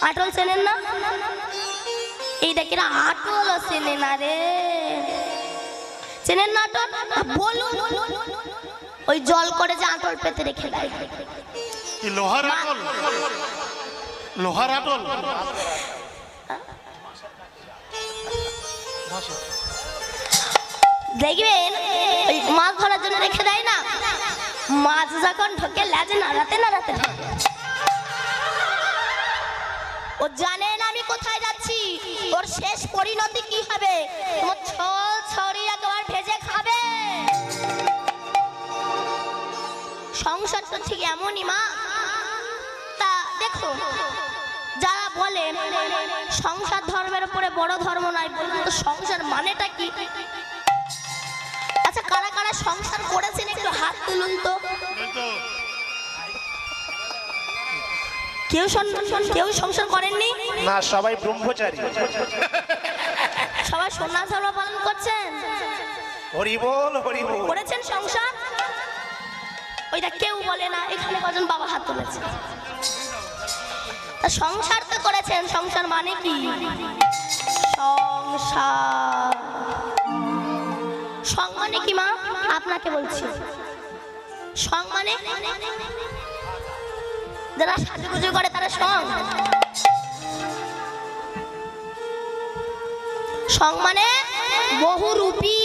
আটল চেনেন না? এই দেখেন আটল চেনে না রে, চেনেন না আটল? বলুন ওই জল করে যে আটল পেতে রেখে দেয়। লোহার আটল, লোহার আটল। দেখবেন ওই মাছ ধরার জন্য রেখে দেয় না, মাছ যখন ঢোকে লেজে নাড়াতে নাড়াতে ও জানে না আমি কোথায় যাচ্ছি, ওর শেষ পরিণতি কি হবে, তোমার ছোল ছড়ি একবার ভেজে খাবে। সংসার তো ঠিক এমনই মা। তা দেখো যারা বলে সংসার ধর্মের উপরে বড় ধর্ম নাই, বলুন তো সংসার মানেটা কি? আচ্ছা কারা কারা সংসার করেছেন একটু হাত তুলুন তো। কেউ সংসার করেননি না, সবাই ব্রহ্মচারী। সবাই সন্ন্যাস ধর্ম পালন করছেন। হরি বল, হরি বল। করেছেন সংসার? ওইটা কেউ বলে না। এখানে কজন বাবা হাত তুলেছে? সংসার তো করেছেন, সংসার মানে কি? সংসার সং মানে কি মা? আপনাকে বলছি সং মানে যারা সাজুগুজু করে তারা সং। সং মানে বহুরূপী।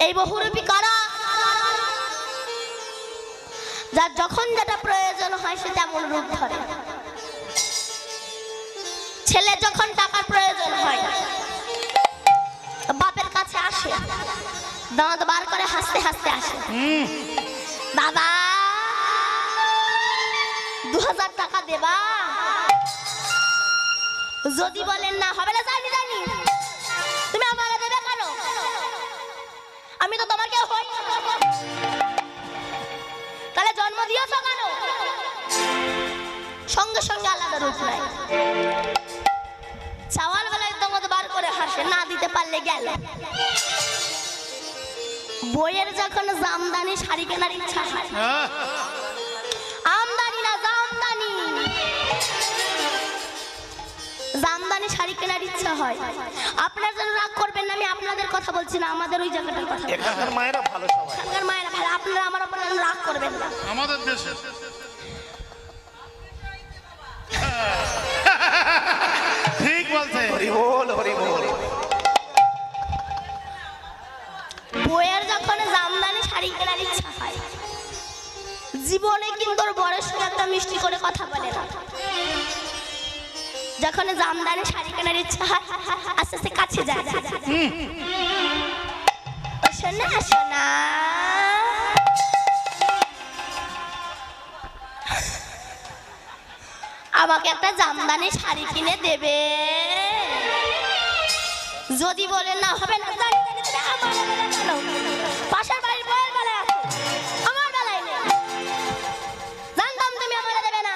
এই বহুরূপী কারা? যার যখন যেটা প্রয়োজন হয় সে তেমন রূপ ধরে। ছেলে যখন টাকার প্রয়োজন হয় বাপের কাছে আসে, দাঁত বার করে হাসতে হাসতে আসে, দাদা 2000 টাকা দেবা? যদি বলেন না হবে না, জানি জানি তুমি আমাকে দেবে কেন, আমি তো তোমাকে হই, তাহলে জন্ম দিয়েছো কেন? সঙ্গে সঙ্গে আলাদা রূপ নেয়। চাওয়ার বেলায় তোমাকে বার করে হাসে, না দিতে পারলে গেল। বইয়ের যখন জামদানি শাড়ি কেনার ইচ্ছা হয়, আমদানি না জামদানি, জামদানি শাড়ি কেনার ইচ্ছা হয়। আপনার জন্য রাগ করবেন না, আমি আপনাদের কথা বলছি না, আমাদের ওই জায়গাটার কথা। এখানকার মায়েরা ভালো, সবাই এখানকার মায়েরা ভালো, আপনারা আমার উপর রাগ করবেন না। আমাদের দেশে ঠিক বলছে। হরি বল, হরি বল। বইয়ের যখন জামদানি শাড়ি কেনার ইচ্ছা হয়, জীবনে কিন্তু ওর বড়ের সঙ্গে একটা মিষ্টি করে কথা বলে না। যখন জামদানি শাড়ি কেনার ইচ্ছা হয় আস্তে আস্তে কাছে যায়, শোনা শোনা আমাকে একটা জামদানি শাড়ি কিনে দেবে? যদি বলে না হবে না, জানি জানি তুমি আমার বেলায় কেন? পাশের বাড়ির বউয়ের বেলায় আছে, আমার বেলায় নেই। জানতাম তুমি আমার দেবে না।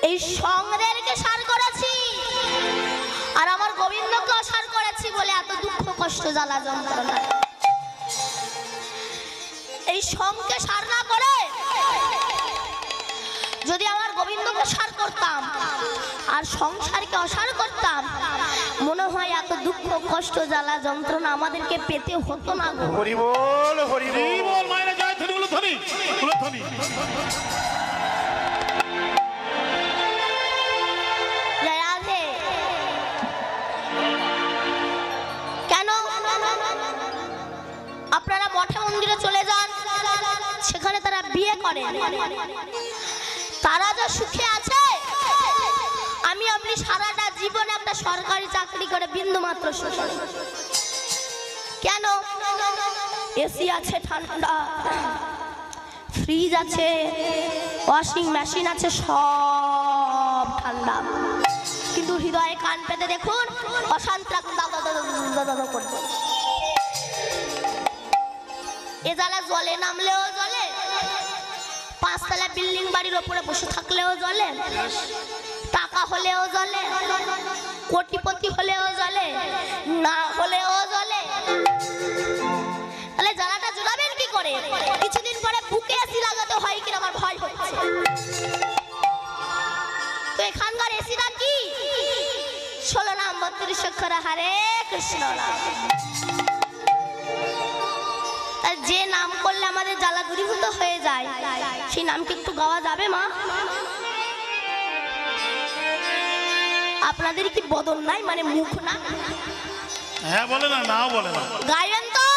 এই সংদেরকে সার করেছি আর আমার গোবিন্দকে সার করেছি বলে এত দুঃখ কষ্ট জ্বালা যন্ত্রণা। এই সংকে সার না করে যদি আমার গোবিন্দকে সার করতাম আর সংসারকে অসার করতাম, মনে হয় এত দুঃখ কষ্ট জ্বালা যন্ত্রণা আমাদেরকে পেতে হতো না গো। হরি বল, হরি বল। মায়েরা জয় ধ্বনি, উলুধ্বনি, উলুধ্বনি। জয় রাধে। কেন আপনারা মঠে মন্দিরে চলে যান, সেখানে তারা বিয়ে করে, তারা যা সুখে আছে, আমি আপনি সারাটা জীবনে একটা সরকারি চাকরি করে বিন্দু মাত্র সুখ নেই। কেন? এসি আছে ঠান্ডা, ফ্রিজ আছে, ওয়াশিং মেশিন আছে, সব ঠান্ডা, কিন্তু হৃদয়ে কান পেতে দেখুন অশান্ত রাখুন, দাদা করবে। এ জ্বালা জলে নামলেও জলে, 5 তলা বিল্ডিং বাড়ির ওপরে বসে থাকলেও জলে, টাকা হলেও জলে, কোটিপতি হলেও জলে, না হলেও জলে। তাহলে জ্বালাটা জুড়াবেন কি করে কিছুদিন পরে বুকে এসি লাগাতে হয় কিনা আমার ভয় হচ্ছে। তো এখানকার এসিটা কি? 16 নাম 32 অক্ষর হরে কৃষ্ণ নাম। তাই যে নাম করলে আমাদের জ্বালা দূরীভূত হয়ে যায় সেই নামকে একটু গাওয়া যাবে মা? আপনাদের কি বদন নাই, মানে মুখ না? হ্যাঁ বলে না, নাও বলে না। গাইবেন তো?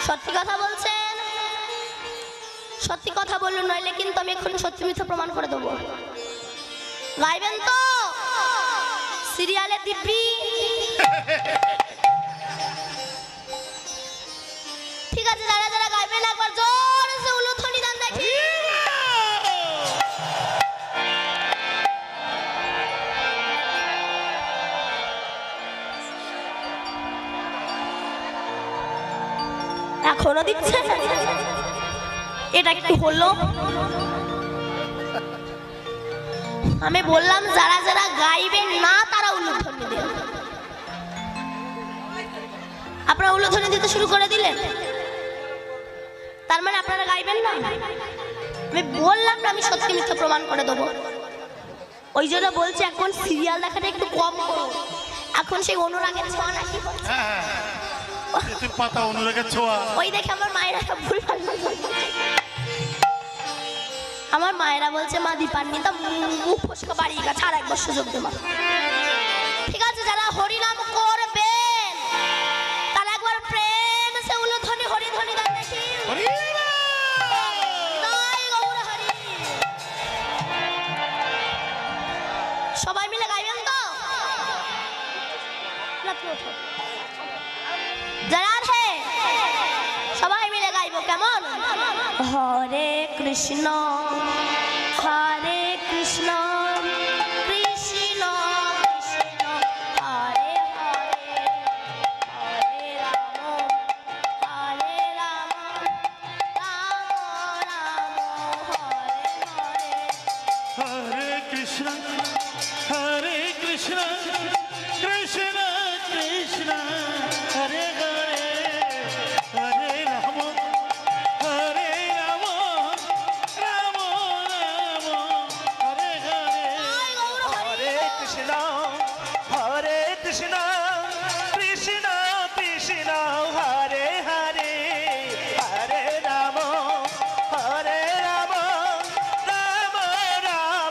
সত্যি কথা বলছেন? সত্যি কথা বলুন, নইলে কিন্তু আমি এখন সত্যি মিথ্যা প্রমাণ করে দেবো। গাইবেন তো? সিরিয়ালে দিব্যি। ঠিক আছে, যারা যারা গাইবেন একবার জোরে সে উলুধ্বনি দেন দেখি। এখনো দিচ্ছে? এটা একটু হলো। আমি বললাম যারা যারা গাইবেন না তারা উলুধ্বনি দেন। আপনারা উলুধ্বনি দিতে শুরু করে দিলেন, তার মানে আপনারা গাইবেন না? আমি বললাম না আমি সত্যি মিথ্যা প্রমাণ করে দেবো। ওই জন্য বলছি এখন সিরিয়াল দেখাটা একটু কম করো। এখন সেই অনুরাগের ছোঁয়া নাকি হ্যাঁ হ্যাঁ, তেঁতুল পাতা অনুরাগের ছোঁয়া। ওই দেখে আমার মায়েরা সব ভুল ভাল। আমার মায়েরা বলছে মা দীপান্বিতা মুখ ফসকা বাড়িয়ে গেছে, আর একবার সুযোগ দে মা। ঠিক আছে, যারা হরিনাম করবেন তারা একবার প্রেম সে উলুধ্বনি হরিধ্বনি দেন দেখি। জয় গৌর হরি। সবাই মিলে গাইবেন তো? যারা হে সবাই মিলে গাইবো, কেমন? হরে কৃষ্ণ হরে কৃষ্ণ কৃষ্ণ কৃষ্ণ হরে হরে হরে রাম হরে রাম রাম রাম হরে হরে। হরে কৃষ্ণ হরে কৃষ্ণ কৃষ্ণ কৃষ্ণ হরে হরে হরে রাম হরে রাম রাম রাম হরে হরে। জয় গৌর হরি। হরে কৃষ্ণ কৃষ্ণ কৃষ্ণ হরে হরে হরে রাম রাম রাম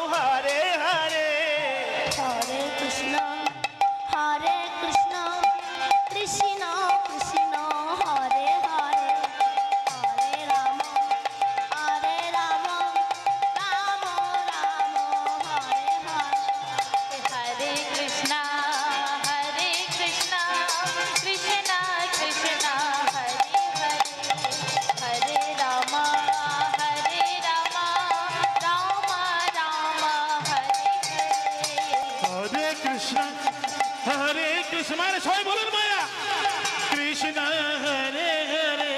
হরে হরে। হরে কৃষ্ণ কৃষ্ণ কৃষ্ণ কৃষ্ণ হরে হরে হরে রাম রাম রাম হরে হরে। हरे कृष्णा कृष्ण कृष्ण हरे हरे हरे राम राम राम हरे हरे। हरे कृष्ण मारे सबाई बोलুন माया कृष्ण हरे हरे।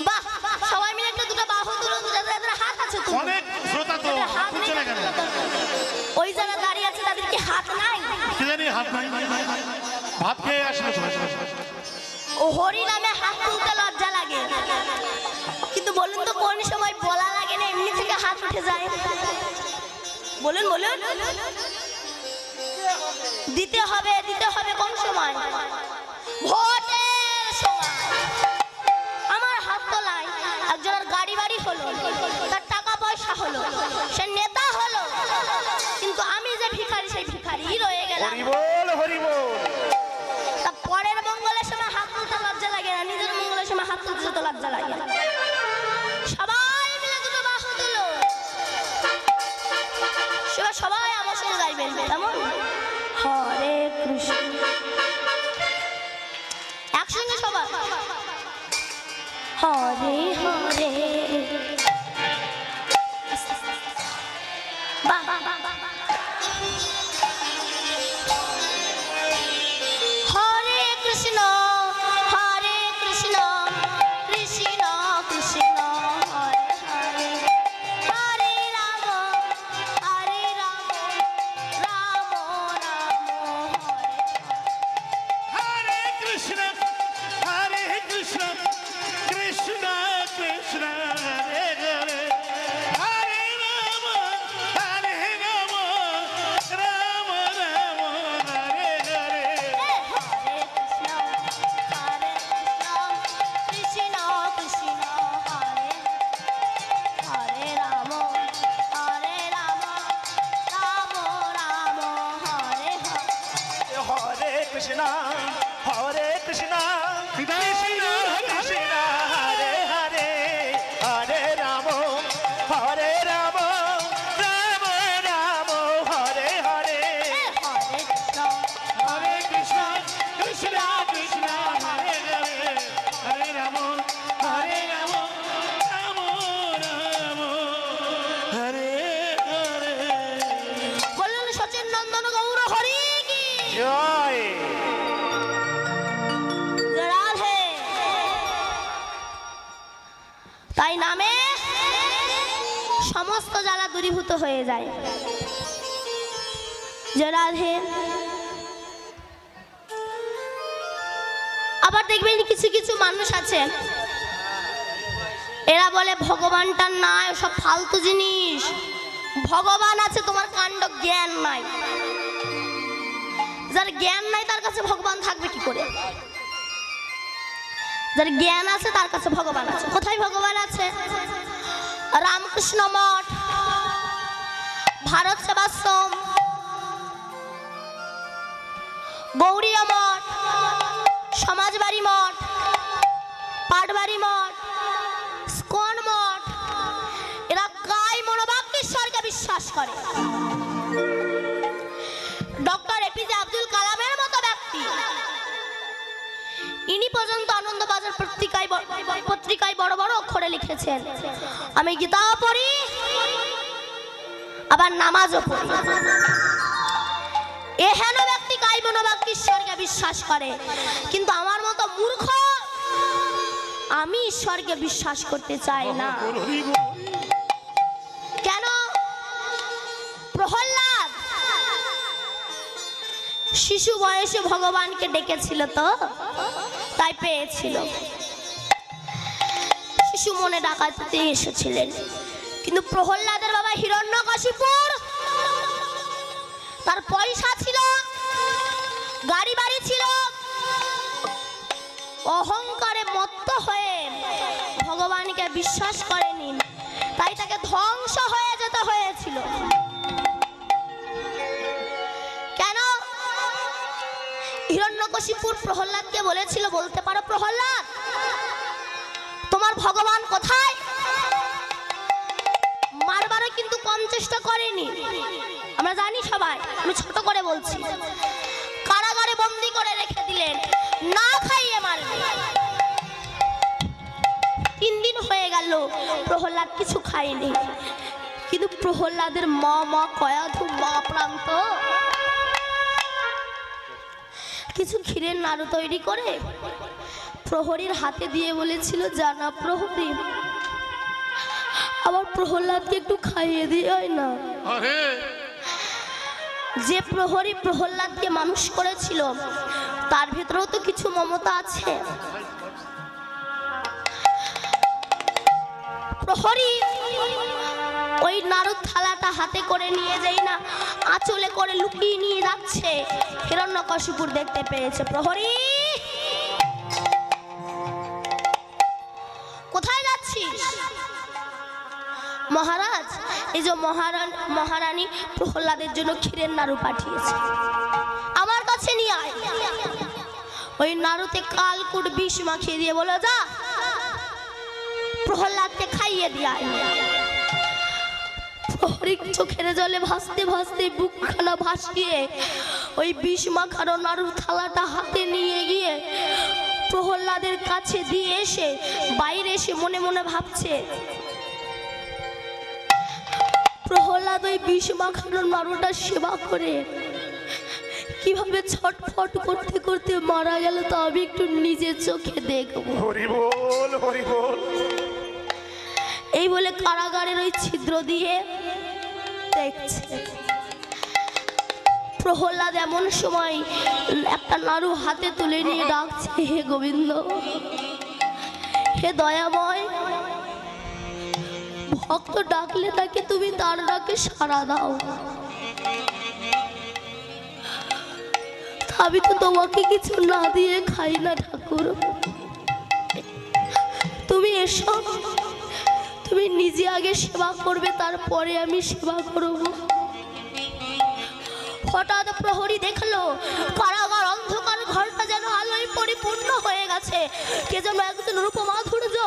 বাহ, সবাই মিলে একটু দুটো বাহু তুলুন, যাদের হাত আছে তুলুন। অনেক শ্রোতা তো যাদের হাত হাত নেই, চলে গেল। ওই যারা দাঁড়িয়ে আছে তাদের কি হাত নাই? কি জানি হাত নাই, ভাত খেয়ে আসলে ও হরি নামে হাত তুলতে লজ্জা লাগে, কিন্তু বলুন তো কোন সময় বলা লাগে না এমনি থেকে হাত উঠে যায়? বলুন বলুন। দিতে হবে কোন সময়? ভোটের সময়। আমার হাত তোলায় একজনের গাড়ি বাড়ি হলো, তার টাকা পয়সা হলো, সে নেতা হলো, কিন্তু আমি যে ভিখারি সেই ভিখারি রয়ে গেলাম। হরি বল। তা পরের মঙ্গলের সময় হাত তুলতে লজ্জা লাগে না, নিজের মঙ্গলের সময় হাত তুলতে তো লজ্জা লাগে। সবাই মিলে দুটো বাহু তুলো, সবাই আমার সঙ্গে গাইবেন, কেমন? হরে কৃষ্ণ, একসঙ্গে সবাই হরে হরে। বাহ বাহ বাহ বাহ। হরে কৃষ্ণ কৃষ্ণ কৃষ্ণ হরে হরে হরে রাম রাম রাম হরে হরে। हरे कृष्ण কৃষ্ণ হরে কৃষ্ণ কৃষ্ণ কৃষ্ণ হরে হরে হরে রাম রাম রাম হরে হরে হরে কৃষ্ণ কৃষ্ণ কৃষ্ণ হরে হরে হরে রাম হরে রাম রাম রাম হরে হরে। বললেন সচিন নন্দন গৌর হরি কি জয় রাধে। তাই নামে সমস্ত জ্বালা দূরীভূত হয়ে যায়। জয় রাধে। আবার দেখবেন কিছু কিছু মানুষ আছে, এরা বলে ভগবানটা নাই, সব ফালতু জিনিস। ভগবান আছে, তোমার কাণ্ড জ্ঞান নাই। যার জ্ঞান নাই তার কাছে ভগবান থাকবে কি করে? যার জ্ঞান আছে তার কাছে ভগবান আছে। কোথায় ভগবান আছে? রামকৃষ্ণ মঠ, ভারত সেবাশ্রম, গৌরীয় মঠ, সমাজবাড়ি মঠ, পাটবাড়ি মঠ, স্কন মঠ, এরা কায় মনোবাক্যেশ্বরকে বিশ্বাস করে। ডক্টর এপিজে আব্দুল কালামের মতো ব্যক্তি, ইনি পর্যন্ত আনন্দবাজার পত্রিকায় বড় বড় অক্ষরে লিখেছেন, আমি গীতাও পড়ি আবার নামাজও পড়ি। এহেন ব্যক্তি কায় মনোবাক্যেশ্বরকে বিশ্বাস করে। কিন্তু আমার মতো মূর্খ, আমি ঈশ্বরকে বিশ্বাস করতে চাই না। কেন? প্রহ্লাদ শিশু বয়সে ভগবানকে ডেকেছিল, তো তাই পেয়েছিল। শিশু মনে ডাকাতে এসেছিলেন। কিন্তু প্রহ্লাদের বাবা হিরণ্যকশিপুর, তার পয়সা ছিল, গাড়ি বাড়ি ছিল, অহংকারে মত্ত হয়ে ভগবানকে বিশ্বাস করেনি, তাই তাকে ধ্বংস হয়ে যেতে হয়েছিল। কেন? হিরণ্যকশিপুর প্রহ্লাদকে বলেছিল, বলতে পারো প্রহ্লাদ, তোমার ভগবান কোথায়? মারবারও কিন্তু কম চেষ্টা করেনি, আমরা জানি সবাই, আমি ছোট করে বলছি। কারাগারে বন্দি করে রেখে দিলেন, না খাইয়ে মারবে। 3 দিন হয়ে গেল, প্রহ্লাদ কিছু খায়নি। কিন্তু প্রহ্লাদের মা কয়াধু মা প্রান্ত কিছু ক্ষীরের নাড়ু তৈরি করে প্রহরীর হাতে দিয়ে বলেছিল, জানা প্রহরী, আবার প্রহ্লাদকে একটু খাইয়ে দিয়ে হয় না। যে প্রহরী প্রহ্লাদকে মানুষ করেছিল, তার ভিতরেও তো কিছু মমতা আছে। প্রহরী ওই নাড়ুর থালাটা হাতে করে নিয়ে যাই না, আঁচলে করে লুকিয়ে নিয়ে যাচ্ছে। হিরণ্যকশিপুর দেখতে পেয়েছে। প্রহরী, কোথায় যাচ্ছিস? মহারাজ, এই যে মহারানী প্রহ্লাদের জন্য ক্ষীরের নাড়ু পাঠিয়েছে, আমার কাছে নিয়ে আয়। ওই নাড়ুতে কালকুট বিষ মাখিয়ে দিয়ে বলো, যা প্রহ্লাদকে খাইয়ে দিয়ে আয়। প্রহরী চোখের জলে ভাসতে ভাসতে বুকখানা ভাসিয়ে ওই বিষ মাখানো নাড়ুর থালাটা হাতে নিয়ে গিয়ে প্রহ্লাদের কাছে দিয়ে এসে বাইরে এসে মনে মনে ভাবছে, প্রহ্লাদ ওই বিষ মাখানো নাড়ুটা সেবা করে কিভাবে ছটফট করতে করতে মারা গেল, তা আমি একটু নিজের চোখে দেখব। হরি বল হরি বল। এই বলে কারাগারের ওই ছিদ্র দিয়ে দেখছে। প্রহ্লাদ এমন সময় একটা নাড়ু হাতে তুলে নিয়ে ডাকছে, হে গোবিন্দ, হে দয়াময়, ভক্ত ডাকলে তাকে তুমি তার ডাকে সাড়া দাও। আমি তো তোমাকে কিছু না দিয়ে খাই না ঠাকুর, তুমি এসো, তুমি নিজে আগে সেবা করবে, তারপরে আমি সেবা করব। হঠাৎ প্রহরী দেখলো কারাগার অন্ধকার পূর্ণ হয়ে গেছে। কে যেন একজন রূপমাধুর্য,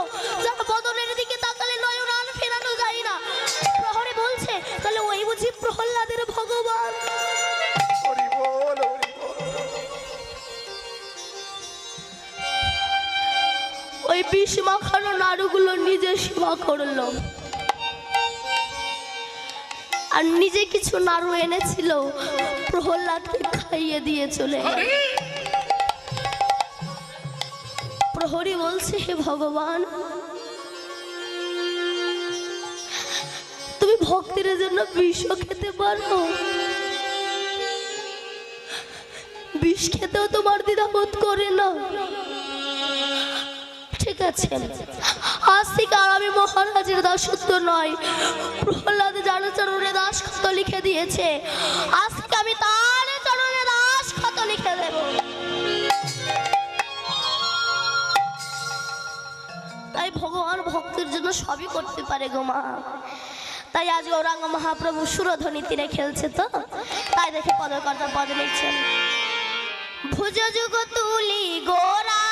যার বদনের দিকে তাকালে নয়ন আর ফেরানো যায় না। প্রহরী বলছে, তাহলে ওই বুঝি প্রহ্লাদের ভগবান। হরি বল হরি বল। ওই বিষ মাখানো নাড়ুগুলো নিজে সেবা করলো, আর নিজে কিছু নাড়ু এনেছিল, প্রহ্লাদকে খাইয়ে দিয়ে চলে গেল। প্রহরী বলছে, হে ভগবান, তুমি ভক্তির জন্য বিষ খেতে পারো? বিষ খেতেও তোমার দ্বিধাবোধ করে না? ঠিক আছে, আজ থেকে আর আমি মহারাজের দাসত্ব নয়, প্রহ্লাদ যার চরণে দাস ক্ষত লিখে দিয়েছে, আজ থেকে আমি তার চরণে দাস ক্ষত লিখে দেব। তাই ভগবান ভক্তের জন্য সবই করতে পারে গো মা। তাই আজ গৌরাঙ্গ মহাপ্রভু সুরধ্বনি তীরে খেলছে, তো তাই দেখে পদকর্তা পদ লিখছেন। ভুজ যুগ তুলি গোরা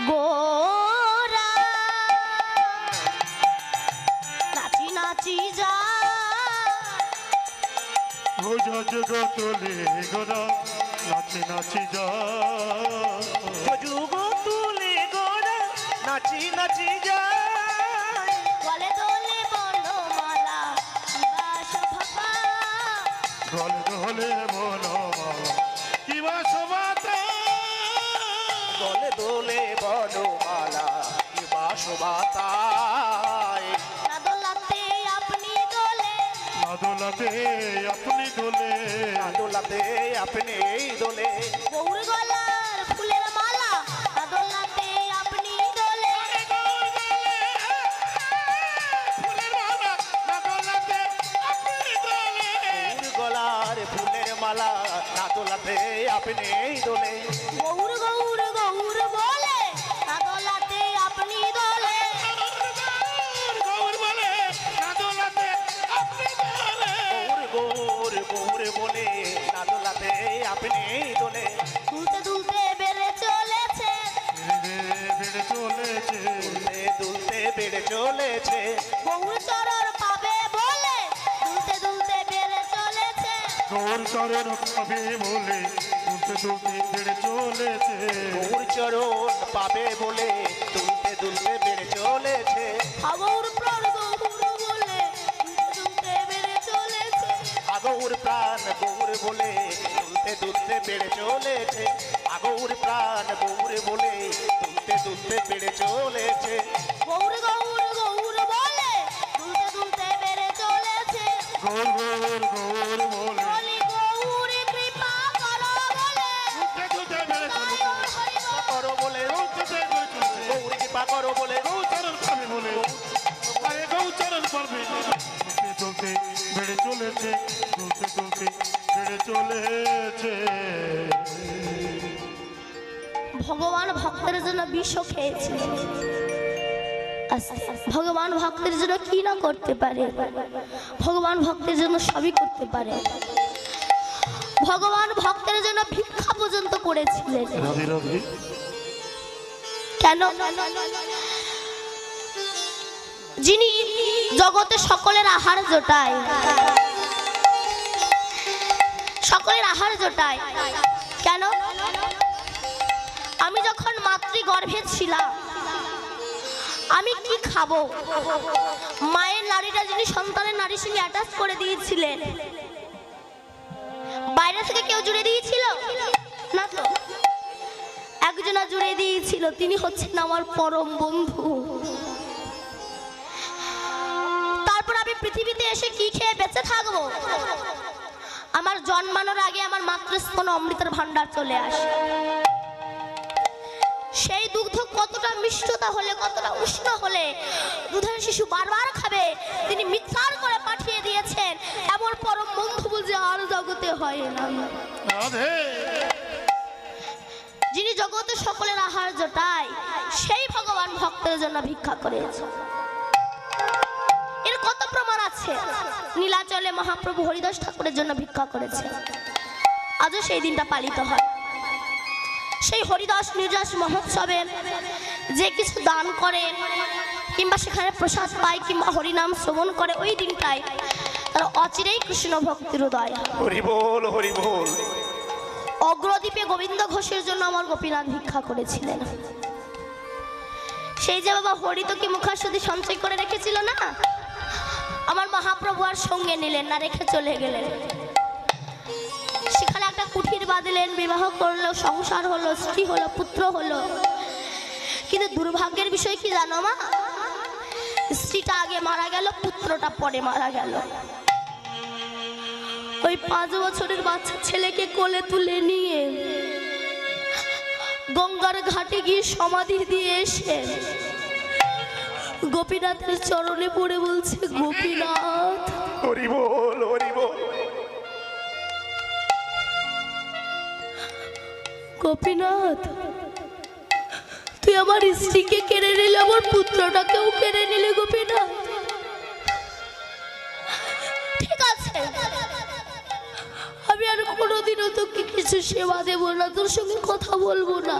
গোরা, নাচি নাচি যা, ভুজ যুগ তুলি গোরা, নাচি নাচি যা, যুগ তুলে গোরা নাচি নাচি যায়। বলে দোলে বনমালা বাস ভাপা, গলে দোলে বনমালা কিবা শোভাতে, দলে দোলে বনমালা কিবা শোভাতায়। না দোলাতে আপনি দোলে, না দোলাতে আপনি দোলে, দোলাতে আপনি দোলে। গৌর গলার ফুলের মালা, না দোলাতে আপনি দোলে। ফুলের মালা না দোলাতে আপনি দোলে, গলার ফুলের মালা না দোলাতে আপনি দোলে। গৌর গৌর গৌর বলে, না দোলাতে আপনি দোলে। গৌর বলে না দোলাতে আপনি দোলে, গৌর গৌর বলে না দোলাতে আপনি দোলে। দুলতে দুলতে বেড়ে চলেছে, বেড়ে চলেছে, দুলতে দুলতে বেড়ে চলেছে। গৌর চরণ পাবে বলে, দুলতে দুলতে বেড়ে চলেছে। গৌর চরণ পাবে বলে দুলতে দুলতে বেড়ে চলেছে, গৌর চরণ পাবে বলে দুলতে দুলতে বেড়ে চলেছে। গৌর প্রাণ গৌর বলে, দুলতে দুলতে বেড়ে চলেছে। আগৌর প্রাণ গৌর বলে দুলতে দুলতে বেড়ে চলেছে। আগৌর প্রাণ গৌর বলে দুলতে দুলতে বেড়ে চলেছে। গৌর গৌর গৌর বলে, দুলতে দুলতে বেড়ে চলেছে। গৌর গৌর গৌর বলে বলি গৌর কৃপা করো বলে, দুলতে দুলতে বেড়ে তাই চলেছে, ওর হরি বল। করো বলে দুলতে বেড়ে চলেছে, গৌর কৃপা করো বলে গৌর চরণ পাবে বলে, আরে গৌর চরণ পাবে, দুলতে দুলতে বেড়ে চলেছে, দুলতে দুলতে বেড়ে চলেছে। ভগবান ভক্তের জন্য বিষ খেয়েছিল। ভগবান ভক্তের জন্য কি না করতে পারে? ভগবান ভক্তের জন্য সবই করতে পারে। ভগবান ভক্তের জন্য ভিক্ষা পর্যন্ত করেছিলেন। রাধে রাধে। কেন? যিনি জগতে সকলের আহার জোটায়, সকলের আহার জোটায়। কেন? আমি যখন মাতৃগর্ভে ছিলাম, আমি কি খাবো? মায়ের নারীটা যিনি সন্তানের নারীর সঙ্গে অ্যাটাচ করে দিয়েছিলেন, বাইরে থেকে কেউ জুড়ে দিয়েছিল না তো, একজনা জুড়ে দিয়েছিল, তিনি হচ্ছেন আমার পরম বন্ধু। তারপর আমি পৃথিবীতে এসে কি খেয়ে বেঁচে থাকবো? আমার জন্মানোর আগে আমার মাতৃস্তন অমৃতের ভান্ডার চলে আসে। সেই দুগ্ধ কতটা মিষ্টতা হলে, কতটা উষ্ণ হলে দুধের শিশু বারবার খাবে, তিনি মিক্সার করে পাঠিয়ে দিয়েছেন। এমন পরম বন্ধু বুঝে আর জগতে হয় না। রাধে। যিনি জগতে সকলের আহার জোটায়, সেই ভগবান ভক্তের জন্য ভিক্ষা করেছে। এর কত প্রমাণ আছে? নীলাচলে মহাপ্রভু হরিদাস ঠাকুরের জন্য ভিক্ষা করেছে, আজও সেই দিনটা পালিত হয়। সেই হরিদাস নির্যাস মহোৎসবে যে কিছু দান করে কিংবা সেখানে প্রসাদ পায় কিংবা হরিনাম শ্রবণ করে, ওই দিনটায় তারা অচিরেই কৃষ্ণ ভক্তির উদয়। হরি বল, হরি বল। অগ্রদ্বীপে গোবিন্দ ঘোষের জন্য আমার গোপীনাথ ভিক্ষা করেছিলেন। সেই যে বাবা হরিতকে মুখাশুদ্ধি সঞ্চয় করে রেখেছিল না, আমার মহাপ্রভু আর সঙ্গে নিলেন না, রেখে চলে গেলেন। সেখানে একটা কুঠির বাঁধলেন, বিবাহ করলো, সংসার হলো, স্ত্রী হলো, পুত্র হলো। কিন্তু দুর্ভাগ্যের বিষয় কি জানো মা, স্ত্রীটা আগে মারা গেল, পুত্রটা পরে মারা গেল। ওই 5 বছরের বাচ্চা ছেলেকে কোলে তুলে নিয়ে গঙ্গার ঘাটে গিয়ে সমাধি দিয়ে এসে গোপীনাথের চরণে পড়ে বলছে, গোপীনাথ, হরি বল, হরি বল। গোপীনাথ, তুই আমার স্ত্রীকে কেড়ে নিলে, আমার পুত্রটাকেও কেড়ে নিলে গোপীনাথ। ঠিক আছে, আমি আর কোনোদিনও তোকে কিছু সেবা দেব না, তোর সঙ্গে কথা বলবো না।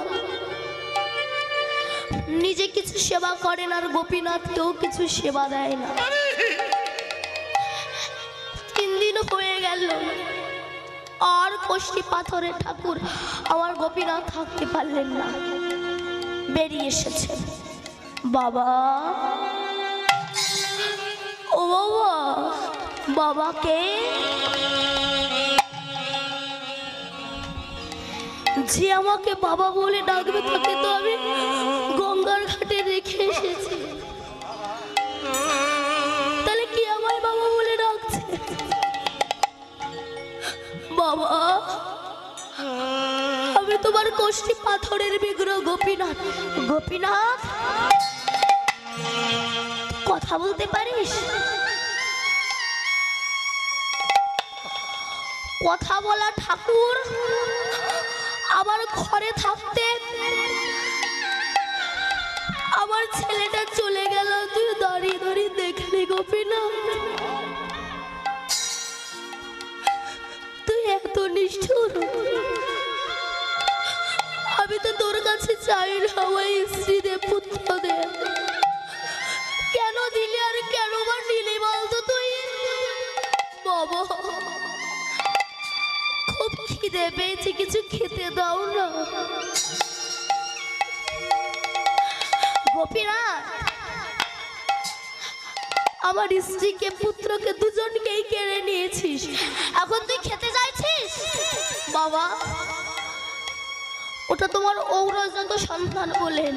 নিজে কিছু সেবা করেন আর গোপীনাথকেও কিছু সেবা দেয় না। 3 দিন হয়ে গেল, আর কষ্টি পাথরের ঠাকুর আমার গোপীনাথ থাকতে পারলেন না, বেরিয়ে এসেছে। বাবা, ও বাবা, বাবাকে যে আমাকে বাবা বলে ডাকবে তাকে তো আমি গঙ্গার ঘাটে রেখে এসেছি, তাহলে কি আমায় বাবা বলে ডাকছে? বাবা, আমি তোমার কষ্টি পাথরের বিগ্রহ গোপীনাথ। গোপীনাথ, কথা বলতে পারিস? কথা বলা ঠাকুর আমার ঘরে থাকতে আমার ছেলেটা চলে গেল, তুই দাঁড়িয়ে দাঁড়িয়ে দেখলি গোপীনাথ? তুই এত নিষ্ঠুর। আমি তো তোর কাছে চাই না আমার স্ত্রী দে, পুত্র দে, কেন দিলি আর কেন বা নিলি বলতো তুই? বাবা, খুব খিদে পেয়েছে, কিছু খেতে দাও না। গোপীনাথ, আমার স্ত্রীকে পুত্রকে দুজনকেই কেড়ে নিয়েছিস, এখন তুই খেতে চাইছিস? বাবা, ওটা তোমার ঔরজাত সন্তান বলেন,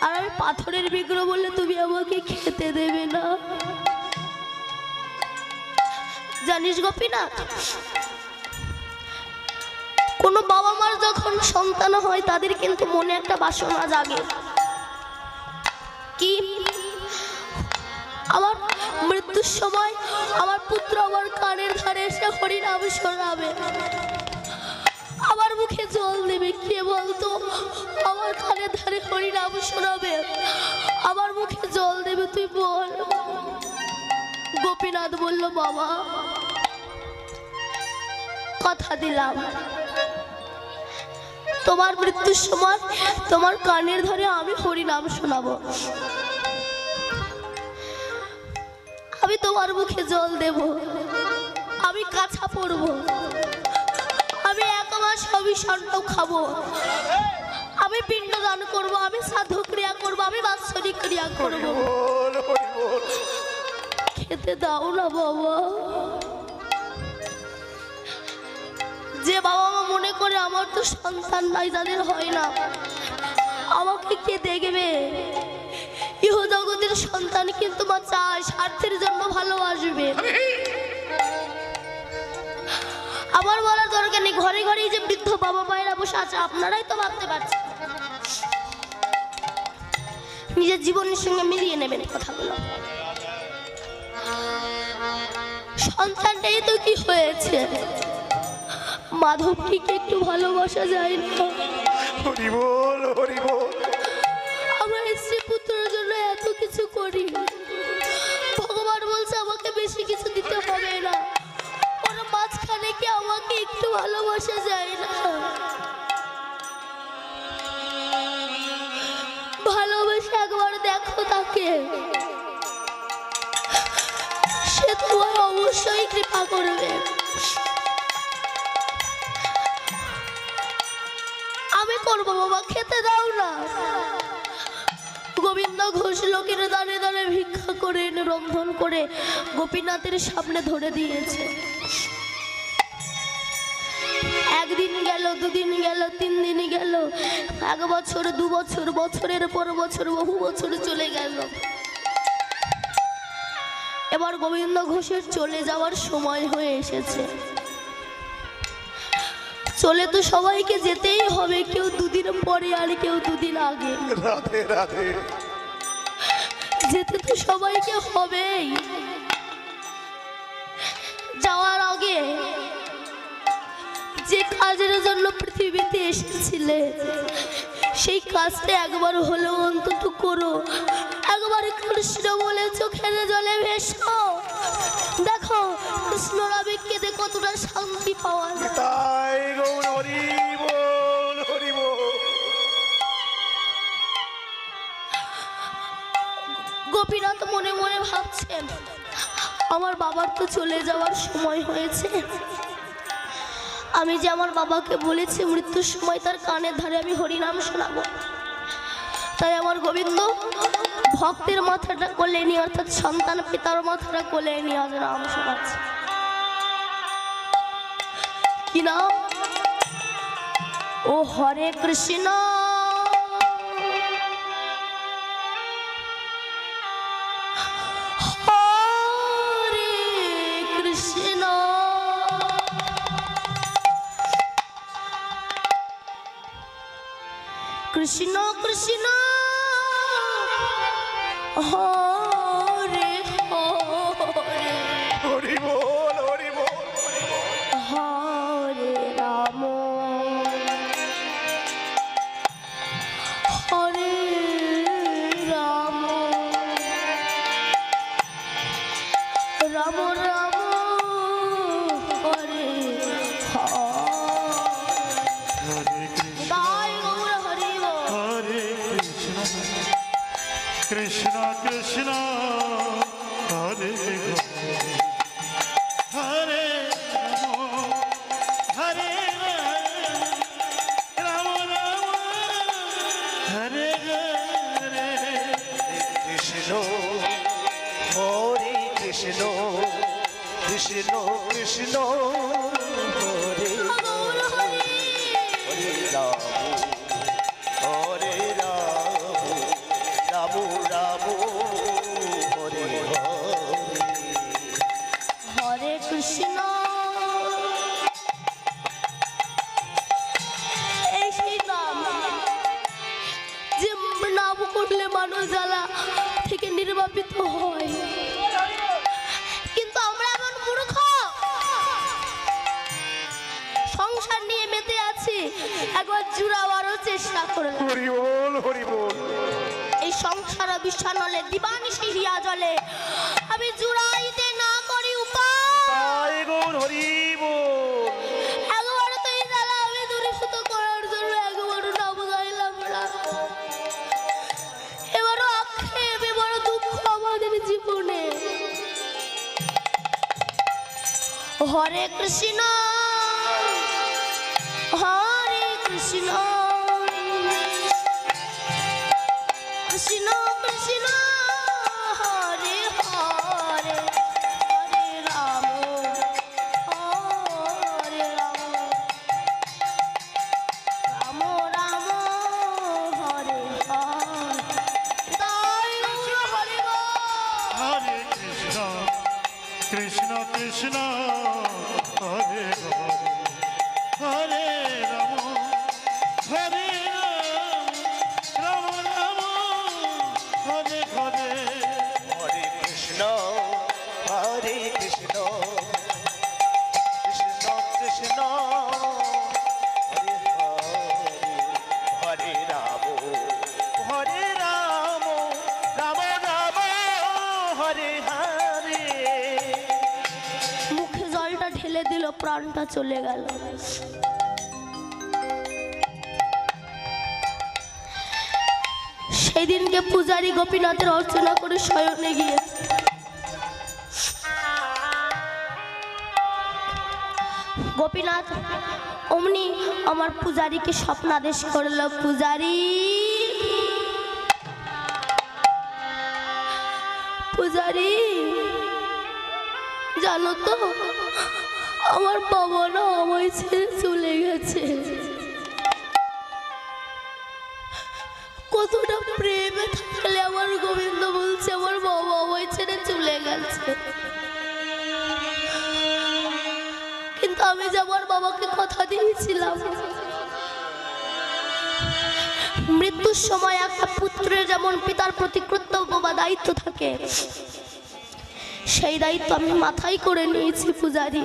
আর আমি পাথরের বিগ্রহ বললে তুমি আমাকে খেতে দেবে না। জানিস গোপীনাথ, কোনো বাবা মার যখন সন্তান হয় তাদের কিন্তু মনে একটা বাসনা জাগে, কি আমার মৃত্যুর সময় আমার পুত্র আমার কানের ধারে এসে হরিনাম শোনাবে, আমার মুখে জল দেবে। কে বলতো আমার কানের ধারে হরিনাম শোনাবে, আমার মুখে জল দেবে? তুই বল। গোপীনাথ বলল, বাবা, কথা দিলাম তোমার মৃত্যুর সময় তোমার কানের ধরে আমি হরিনাম শোনাবো, আমি তোমার মুখে জল দেব, আমি কাছা পড়ব, আমি 1 মাস অবিষণ্ণ খাবো, আমি পিণ্ডদান করব, আমি সাধু ক্রিয়া করব, আমি বাৎসরিক ক্রিয়া করব। খেতে দাও না বাবা। যে বাবা মা মনে করে আমার তো সন্তান নাই, যাদের হয় না, আমাকে কে দেখবে? ইহ জগতের সন্তান কিন্তু মা চায়, স্বার্থের জন্য ভালোবাসবে। আমার বলার দরকার নেই, ঘরে ঘরে যে বৃদ্ধ বাবা মায়েরা বসে আছে, আপনারাই তো ভাবতে পারছেন, নিজের জীবনের সঙ্গে মিলিয়ে নেবেন কথাগুলো। সন্তানটাই তো কি হয়েছে, মাধবকে একটু ভালোবাসা যায় না? হরি বল, হরি বল। আমার স্ত্রী পুত্রের জন্য এত কিছু করি, ভগবান বলছে আমাকে বেশি কিছু দিতে হবে না, ওর মাঝখানে কি আমাকে একটু ভালোবাসা যায় না? থাকে সে তোমায় অবশ্যই কৃপা করবে। আমি করবো বাবা, খেতে দাও না। গোবিন্দ ঘোষ লোকের দাঁড়ে দাঁড়ে ভিক্ষা করে এনে রন্ধন করে গোপীনাথের সামনে ধরে দিয়েছে। একদিন গেল, দুদিন গেল, 3 দিন গেল, 1 বছর, 2 বছর, বছরের পর বছর, বহু বছর চলে গেল। এবার গোবিন্দ ঘোষের চলে যাওয়ার সময় হয়ে এসেছে। চলে তো সবাইকে যেতেই হবে, কেউ 2 দিন পরে আর কেউ 2 দিন আগে। রাধে রাধে। যেতে তো সবাইকে হবেই। যাওয়ার আগে যে কাজের জন্য পৃথিবীতে এসেছিলে সেই কাজটা একবার হলেও অন্তত করো। একবার কৃষ্ণ বলে চোখের জলে ভেসো, দেখো কৃষ্ণর আবেগ কেঁদে কতটা শান্তি পাওয়া যায়। তাই গৌর হরি বল, হরি বল। গোপীনাথ মনে মনে ভাবছেন আমার বাবার তো চলে যাওয়ার সময় হয়েছে, আমি যে আমার বাবাকে বলেছি মৃত্যুর সময় তার কানের ধারে আমি হরিনাম শোনাবো। তাই আমার গোবিন্দ ভক্তের মাথাটা কোলে নিয়ে, অর্থাৎ সন্তান পিতার মাথাটা কোলে নিয়ে আজ নাম শোনাচ্ছে। কি নাম? ও হরে কৃষ্ণ হরে কৃষ্ণ কৃষ্ণ কৃষ্ণ হরে হরে হরি বল, হরি বল। হরে রাম হরে রাম রাম রাম হরে হরে কৃষ্ণ তাই গৌর হরি বল। হরে কৃষ্ণ কৃষ্ণ কৃষ্ণ হরে হরে রাম হরে রাম রাম হরে হরে কৃষ্ণ হরে কৃষ্ণ কৃষ্ণ কৃষ্ণ হরে গৌর হরি হরে রাম হরে রাম রাম রাম হরে হরে। হরে কৃষ্ণ। এই সেই নাম যে নাম করলে মানুষ জ্বালা থেকে নির্বাপিত হয়, কিন্তু আমরা এমন মূর্খ সংসার নিয়ে মেতে আছি, একবার জুড়াবারও চেষ্টা করলাম। হরি বল, হরি বল। এই সংসার বিছানলে দিবানিশি হিয়া জলে আমি জুড়াইতে না করি উপায়। তাই গৌর হরি বল। একবার তো এই জ্বালা আমি দূরীভূত করার জন্য একবারও নাম গাইলাম না। এবারও আক্ষেপ, এবারও দুঃখ আমাদের জীবনে। হরে কৃষ্ণ হরে কৃষ্ণ কৃষ্ণ কৃষ্ণ হরে হরে হরে রাম হরে রাম রাম রাম হরে হরে। তাই গৌর হরি বল। হরে কৃষ্ণ কৃষ্ণ কৃষ্ণ হরে হরে হরে রাম হরে রাম রাম রাম হরে হরে হরে কৃষ্ণ হরে কৃষ্ণ কৃষ্ণ কৃষ্ণ হরে হরে হরে রাম হরে রাম রাম রাম হরে হরে। মুখে জলটা ঢেলে দিল, প্রাণটা চলে গেল। সেই দিনকে পূজারী গোপীনাথের অর্চনা করে শয়নে গিয়েছে। গোপীনাথ অমনি আমার পূজারীকে স্বপ্নাদেশ করলো, পূজারী পূজারী জানো তো আমার বাবা না আমায় ছেড়ে চলে গেছে। কতটা প্রেমে থাকলে আমার গোবিন্দ বলছে আমার বাবা আমায় ছেড়ে চলে গেছে, কিন্তু আমি যে আমার বাবাকে কথা দিয়েছিলাম মৃত্যুর সময় একটা পুত্রের যেমন পিতার প্রতি কর্তব্য বা দায়িত্ব থাকে, সেই দায়িত্ব আমি মাথায় করে নিয়েছি। পূজারী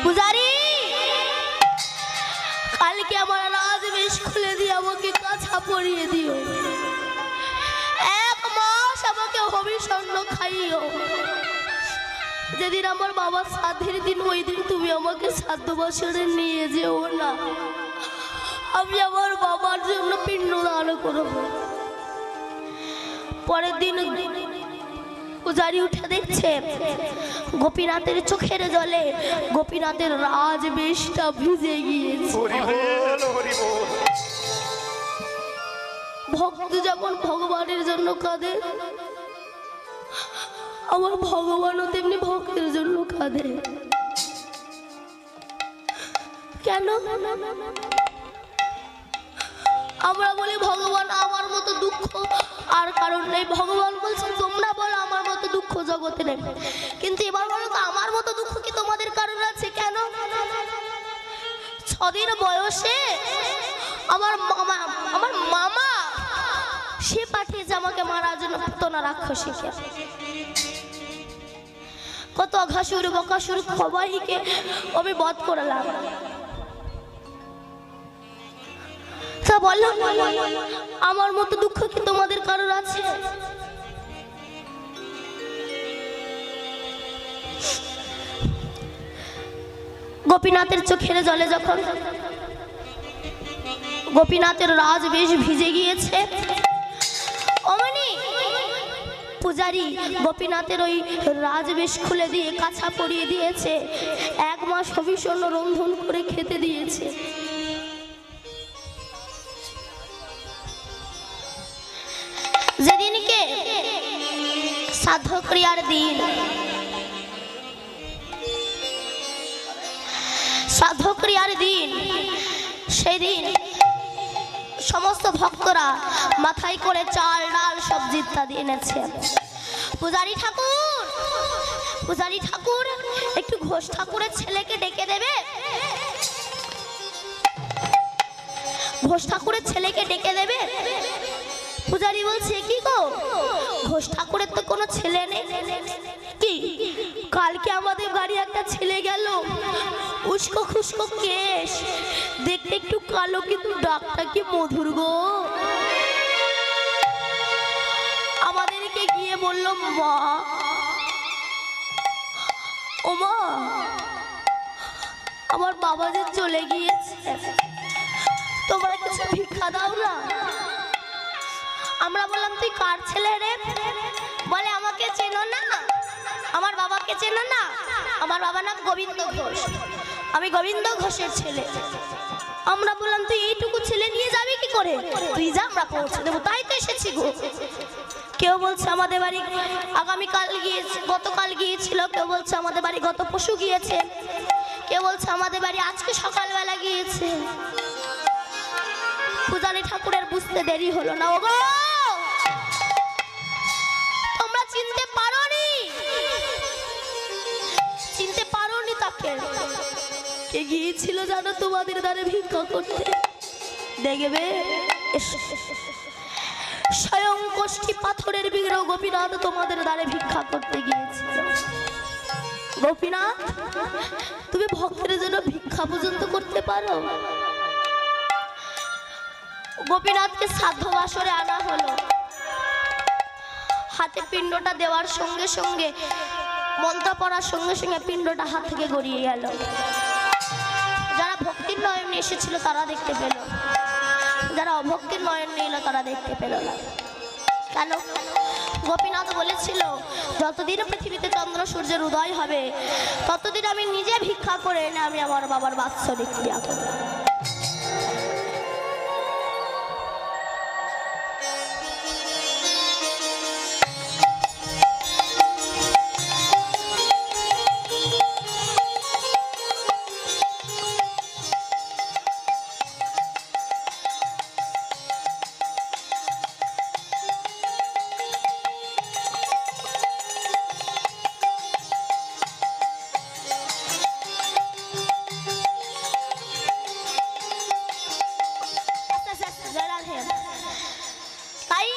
পূজারী কালকে আমার রাজবেশ খুলে দিয়ে আমাকে কাছা পরিয়ে দিও, 1 মাস আমাকে হবিষণ্ণ খাইও। যেদিন আমার বাবার শ্রাদ্ধের দিন ওই দিন তুমি আমাকে শ্রাদ্ধ বছরে নিয়ে যেও না, আমি আমার বাবার জন্য পিণ্ড দান করব। পরের দিন পূজারী উঠে দেখছে গোপীনাথের চোখের জলে গোপীনাথের রাজবেশটা ভিজে গিয়েছে। হরি বল, হরি বল। ভক্ত যেমন ভগবানের জন্য কাঁদে, আমার ভগবানও তেমনি ভক্তের জন্য কাঁদে। কেন? আমরা বলি ভগবান আমার মতো দুঃখ আর কারণ নেই, ভগবান বলছেন তোমরা বলো আমার মতো দুঃখ জগতে নেই, কিন্তু এবার বলো তো আমার মতো দুঃখ কি তোমাদের কারণ আছে? কেন? 6 দিন বয়সে আমার মামা সে পাঠিয়েছে আমাকে মারার জন্য পুতনা রাক্ষসীকে। কত অঘাসুর বকাসুর সবাইকে আমি বধ করলাম। তা বলো আমার মতো দুঃখ কি তোমাদের কারোর আছে? গোপীনাথের চোখের জলে যখন গোপীনাথের রাজবেশ ভিজে গিয়েছে, অমনি পূজারী গোপীনাথের ওই রাজবেশ খুলে দিয়ে কাছা পরিয়ে দিয়েছে, 1 মাস হবিষণ্ণ রন্ধন করে খেতে দিয়েছে। যেদিনকে শ্রাদ্ধ ক্রিয়ার দিন, শ্রাদ্ধ ক্রিয়ার দিন, সেদিন সমস্ত ভক্তরা মাথায় করে চাল ডাল সবজি ইত্যাদি এনেছে। পূজারী ঠাকুর, পূজারী ঠাকুর একটু ঘোষ ঠাকুরের ছেলেকে ডেকে দেবে। ঘোষ ঠাকুরের ছেলেকে ডেকে দেবে। পূজারী বলছে কি গো, ঘোষ ঠাকুরের তো কোনো ছেলে নেই। কি কালকে আমাদের বাড়ি একটা ছেলে গেল, উস্কো খুস্কো কেশ, দেখতে একটু কালো কিন্তু ডাকটা কি মধুর গো। আমাদেরকে গিয়ে বলল মা, ও মা আমার বাবা যে চলে গিয়েছে, তোমরা কিছু ভিক্ষা দাও না। আমরা বললাম তুই কার ছেলে রে? বলে আমাকে চেনো না, আমার বাবাকে চেনো না? আমার বাবার নাম গোবিন্দ ঘোষ, আমি গোবিন্দ ঘোষের ছেলে। আমরা বললাম তুই এইটুকু ছেলে নিয়ে যাবি কি করে? তুই যা, আমরা পৌঁছে দেবো। তাই তো এসেছি গো। কেউ বলছে আমাদের বাড়ি আগামীকাল গিয়েছে, গতকাল গিয়েছিল, কেউ বলছে আমাদের বাড়ি গত পরশু গিয়েছে, কেউ বলছে আমাদের বাড়ি আজকে সকালবেলা গিয়েছে। পূজারী ঠাকুরের বুঝতে দেরি হলো না। ওগো তোমরা চিনতে পারোনি, চিনতে পারোনি তাকে। কে গিয়েছিল জানো তোমাদের দ্বারে ভিক্ষা করতে? দেখবে স্বয়ং কোষ্ঠী পাথরের বিগ্রহ গোপীনাথ তোমাদের দ্বারে ভিক্ষা করতে গিয়েছিল। গোপীনাথ তুমি ভক্তের জন্য ভিক্ষা পর্যন্ত করতে পারো? গোপীনাথকে শ্রাদ্ধ বাসরে আনা হলো। হাতে পিণ্ডটা দেওয়ার সঙ্গে সঙ্গে, মন্ত্র পড়ার সঙ্গে সঙ্গে পিণ্ডটা হাত থেকে গড়িয়ে গেল। যারা ভক্তির নয়নে এসেছিল তারা দেখতে পেল। যারা অভক্তির নয়ন নিল তারা দেখতে পেল না। কেন? গোপীনাথ বলেছিল যতদিন পৃথিবীতে চন্দ্র সূর্যের উদয় হবে ততদিন আমি নিজে ভিক্ষা করে এনে আমি আমার বাবার বাৎসরিক ক্রিয়া করব। তাই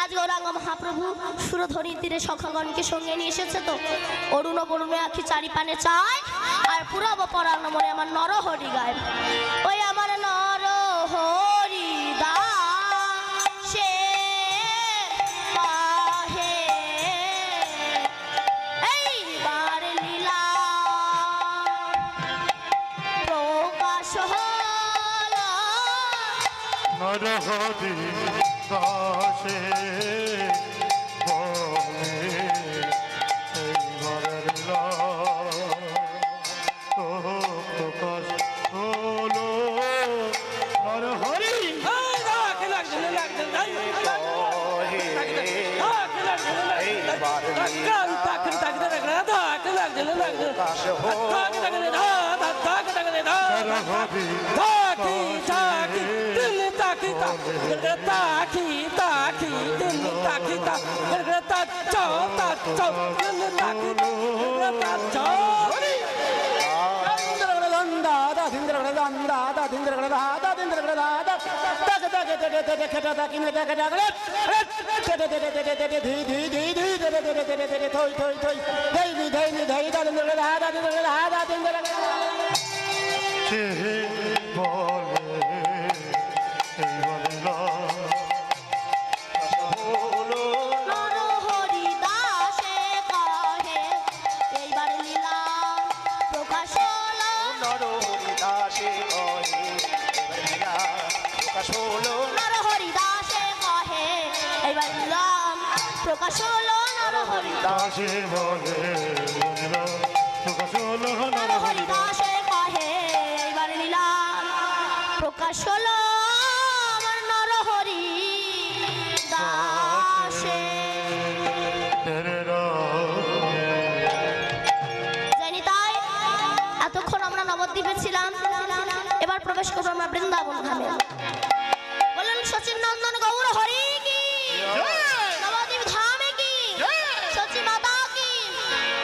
আজ গৌরাঙ্গ মহাপ্রভু সুরধরির তীরে সখাগণকে সঙ্গে নিয়ে এসেছে। তো অরুণ করুণে আখি চারি পানে চায় আর পুরব পরাণ মনে আমার নরহরি গায়। ওই আমার নরহরি দাসে পাহে এইবার লীলা প্রকাশ হল। নরহরি দাসে বলে এইবারের তো প্রকাশ হলো নরহরি নরহরি দাসে কহে এইবার লীলা প্রকাশ হল। নরহরি দাসে কহে এবার লীলা প্রকাশ হলো। নরহরি দাসে কহে এইবার লীলা প্রকাশ হল। নরহরি দাসে বলে প্রকাশ হলো নরহরি দাসে কহে এইবার লীলা প্রকাশ হল। আমার নরহরি দাসে জানি। তাই এতক্ষণ আমরা নবদ্বীপে ছিলাম, এবার প্রবেশ করবো আমরা বৃন্দাবন ধামে। বলুন সচিন নন্দন গৌর হরি কি, নবদ্বীপ ধামে কি, সচি মাতা কি,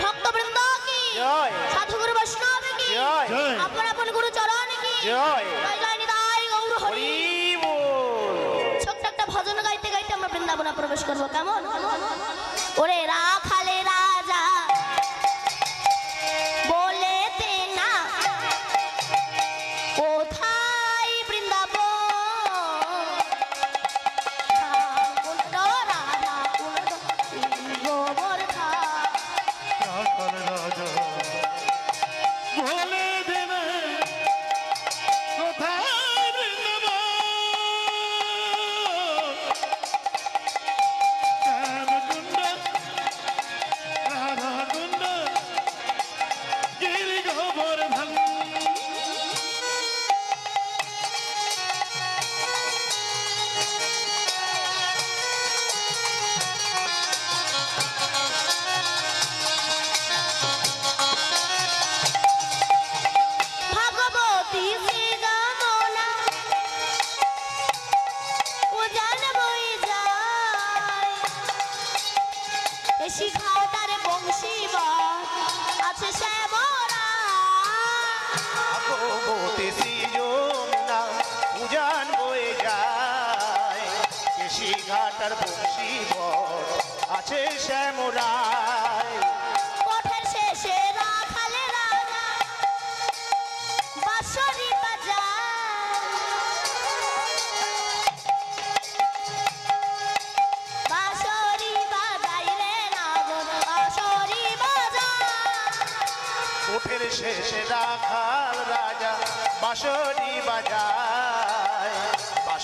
ভক্তবৃন্দ কি, জয় সাধুগুরু বৈষ্ণব কি, জয় আপন আপন গুরু চরণ কি, জয় জয় নিতাই গৌর হরি। হরি বল। ছোট্ট একটা ভজন গাইতে গাইতে আমরা বৃন্দাবনে প্রবেশ করবো। কেমন? ওরে রাখালে রাজা বলেতে না কোথায় বৃন্দাবন, কুণ্ড রাধা কুণ্ড গোবর্ধন। রাজা বলে দেবে কোথায় বৃন্দাবন, শ্যামকুণ্ড রাধাকুণ্ড গিরি গোবর্ধন। ভগবতী শ্রী যমুনা উজান বই যায়, শিখাটার বংশী আছে শ্যামরা। ভগবতী শ্রী যমুনা উজান বয়ে যায়, কেশি ঘাটার বংশী আছে শ্যামরায়। পথের শেষে রাখালে রাজা বাঁশরি বাজায়, বাঁশরি বাজাই রে নাগর বাঁশরি বাজায়। কোঠের শেষে রাখাল রাজা বাঁশরি বাজায়,